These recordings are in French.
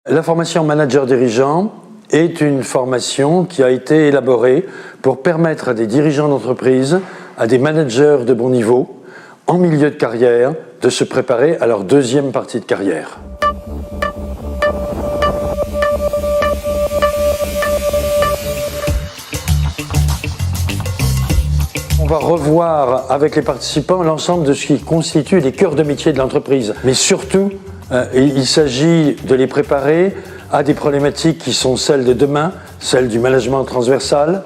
La formation manager-dirigeant est une formation qui a été élaborée pour permettre à des dirigeants d'entreprise, à des managers de bon niveau, en milieu de carrière, de se préparer à leur deuxième partie de carrière. On va revoir avec les participants l'ensemble de ce qui constitue les cœurs de métier de l'entreprise. Mais surtout, il s'agit de les préparer à des problématiques qui sont celles de demain, celles du management transversal,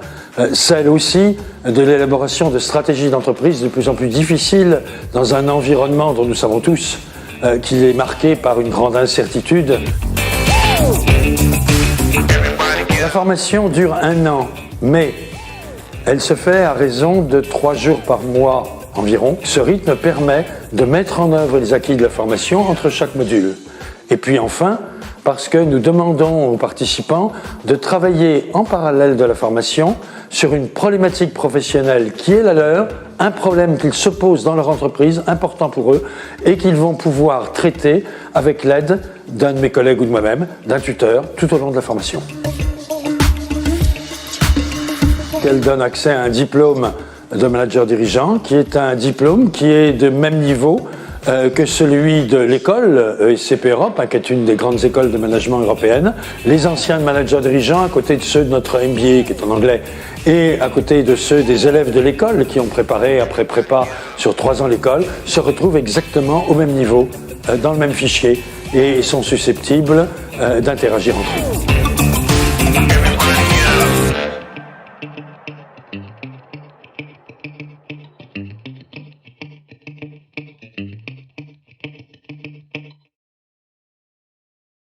celles aussi de l'élaboration de stratégies d'entreprise de plus en plus difficiles dans un environnement dont nous savons tous qu'il est marqué par une grande incertitude. La formation dure 1 an, mais elle se fait à raison de 3 jours par mois environ. Ce rythme permet de mettre en œuvre les acquis de la formation entre chaque module. Et puis enfin, parce que nous demandons aux participants de travailler en parallèle de la formation sur une problématique professionnelle qui est la leur, un problème qu'ils se posent dans leur entreprise, important pour eux, et qu'ils vont pouvoir traiter avec l'aide d'un de mes collègues ou de moi-même, d'un tuteur, tout au long de la formation. Elle donne accès à un diplôme de manager dirigeant, qui est un diplôme qui est de même niveau que celui de l'école ESCP Europe, qui est une des grandes écoles de management européennes. Les anciens managers dirigeants, à côté de ceux de notre MBA, qui est en anglais, et à côté de ceux des élèves de l'école, qui ont préparé après prépa sur 3 ans l'école, se retrouvent exactement au même niveau, dans le même fichier, et sont susceptibles d'interagir entre eux.